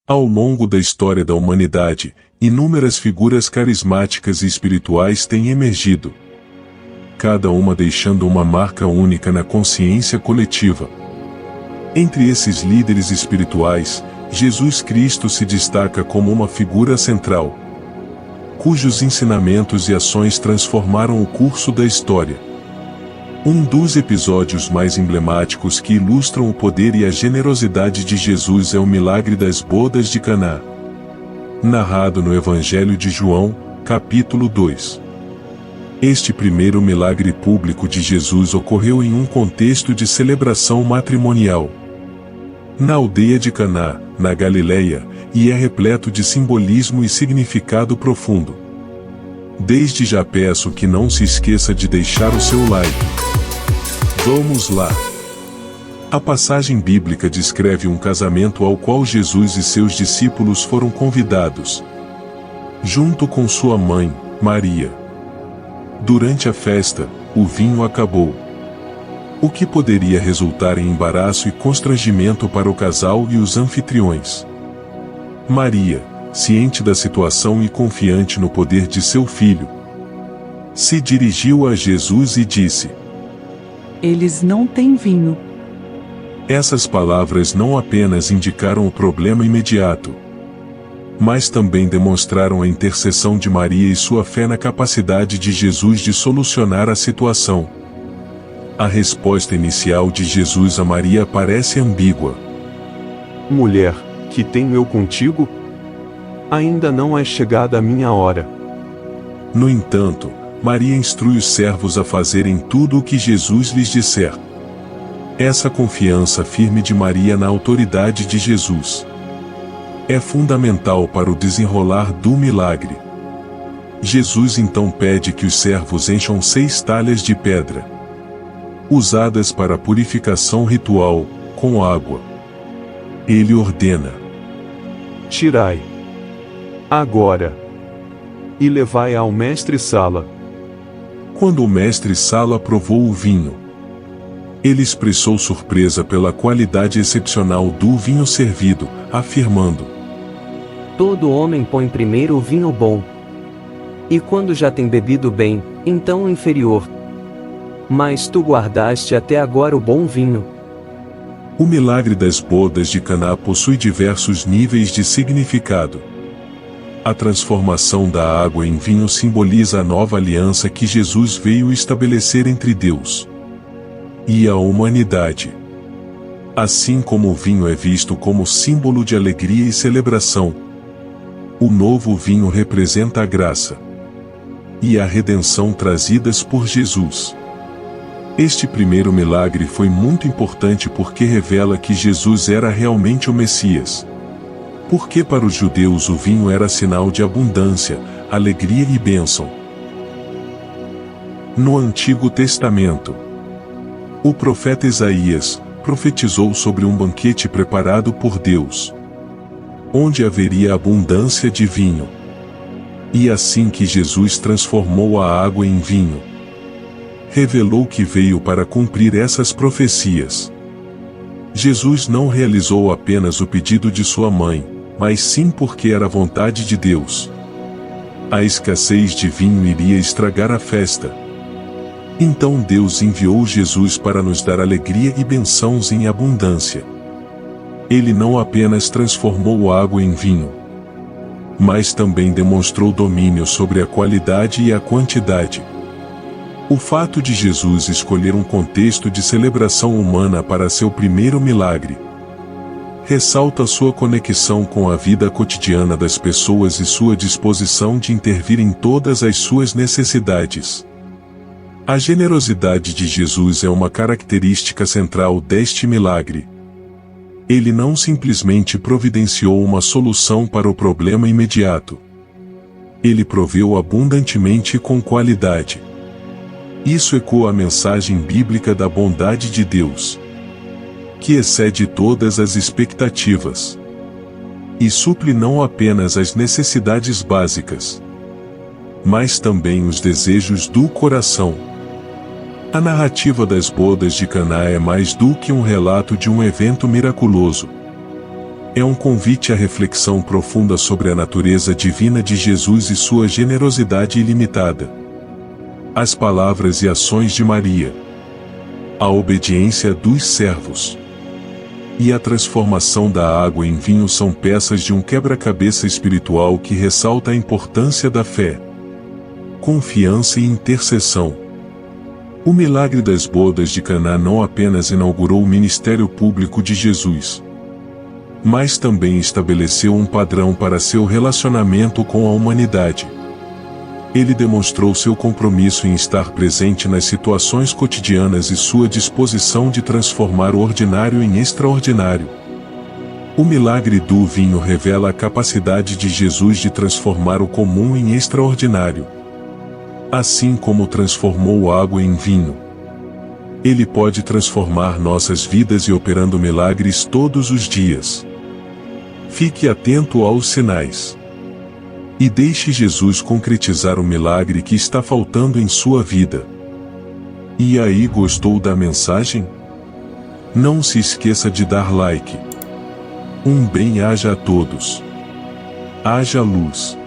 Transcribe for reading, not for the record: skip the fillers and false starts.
Ao longo da história da humanidade, inúmeras figuras carismáticas e espirituais têm emergido, cada uma deixando uma marca única na consciência coletiva. Entre esses líderes espirituais, Jesus Cristo se destaca como uma figura central, cujos ensinamentos e ações transformaram o curso da história. Um dos episódios mais emblemáticos que ilustram o poder e a generosidade de Jesus é o milagre das bodas de Caná, narrado no Evangelho de João, capítulo 2. Este primeiro milagre público de Jesus ocorreu em um contexto de celebração matrimonial na aldeia de Caná, na Galileia, e é repleto de simbolismo e significado profundo. Desde já peço que não se esqueça de deixar o seu like. Vamos lá! A passagem bíblica descreve um casamento ao qual Jesus e seus discípulos foram convidados, junto com sua mãe, Maria. Durante a festa, o vinho acabou, o que poderia resultar em embaraço e constrangimento para o casal e os anfitriões. Maria, ciente da situação e confiante no poder de seu filho, se dirigiu a Jesus e disse: "Eles não têm vinho." Essas palavras não apenas indicaram o problema imediato, mas também demonstraram a intercessão de Maria e sua fé na capacidade de Jesus de solucionar a situação. A resposta inicial de Jesus a Maria parece ambígua. "Mulher, que tenho eu contigo? Ainda não é chegada a minha hora." No entanto, Maria instrui os servos a fazerem tudo o que Jesus lhes disser. Essa confiança firme de Maria na autoridade de Jesus é fundamental para o desenrolar do milagre. Jesus então pede que os servos encham 6 talhas de pedra, usadas para a purificação ritual, com água. Ele ordena: "Tirai agora e levai ao mestre-sala." Quando o mestre-sala provou o vinho, ele expressou surpresa pela qualidade excepcional do vinho servido, afirmando: "Todo homem põe primeiro o vinho bom, e quando já tem bebido bem, então o inferior. Mas tu guardaste até agora o bom vinho." O milagre das bodas de Caná possui diversos níveis de significado. A transformação da água em vinho simboliza a nova aliança que Jesus veio estabelecer entre Deus e a humanidade. Assim como o vinho é visto como símbolo de alegria e celebração, o novo vinho representa a graça e a redenção trazidas por Jesus. Este primeiro milagre foi muito importante porque revela que Jesus era realmente o Messias. Porque para os judeus o vinho era sinal de abundância, alegria e bênção. No Antigo Testamento, o profeta Isaías profetizou sobre um banquete preparado por Deus, onde haveria abundância de vinho. E assim que Jesus transformou a água em vinho, revelou que veio para cumprir essas profecias. Jesus não realizou apenas o pedido de sua mãe, mas sim porque era a vontade de Deus. A escassez de vinho iria estragar a festa. Então Deus enviou Jesus para nos dar alegria e bênçãos em abundância. Ele não apenas transformou a água em vinho, mas também demonstrou domínio sobre a qualidade e a quantidade. O fato de Jesus escolher um contexto de celebração humana para seu primeiro milagre ressalta sua conexão com a vida cotidiana das pessoas e sua disposição de intervir em todas as suas necessidades. A generosidade de Jesus é uma característica central deste milagre. Ele não simplesmente providenciou uma solução para o problema imediato. Ele proveu abundantemente e com qualidade. Isso ecoa a mensagem bíblica da bondade de Deus, que excede todas as expectativas e supre não apenas as necessidades básicas, mas também os desejos do coração. A narrativa das bodas de Caná é mais do que um relato de um evento miraculoso. É um convite à reflexão profunda sobre a natureza divina de Jesus e sua generosidade ilimitada. As palavras e ações de Maria, a obediência dos servos e a transformação da água em vinho são peças de um quebra-cabeça espiritual que ressalta a importância da fé, confiança e intercessão. O milagre das bodas de Caná não apenas inaugurou o ministério público de Jesus, mas também estabeleceu um padrão para seu relacionamento com a humanidade. Ele demonstrou seu compromisso em estar presente nas situações cotidianas e sua disposição de transformar o ordinário em extraordinário. O milagre do vinho revela a capacidade de Jesus de transformar o comum em extraordinário. Assim como transformou água em vinho, Ele pode transformar nossas vidas e operando milagres todos os dias. Fique atento aos sinais. E deixe Jesus concretizar o milagre que está faltando em sua vida. E aí, gostou da mensagem? Não se esqueça de dar like. Um bem-aja a todos. Haja luz.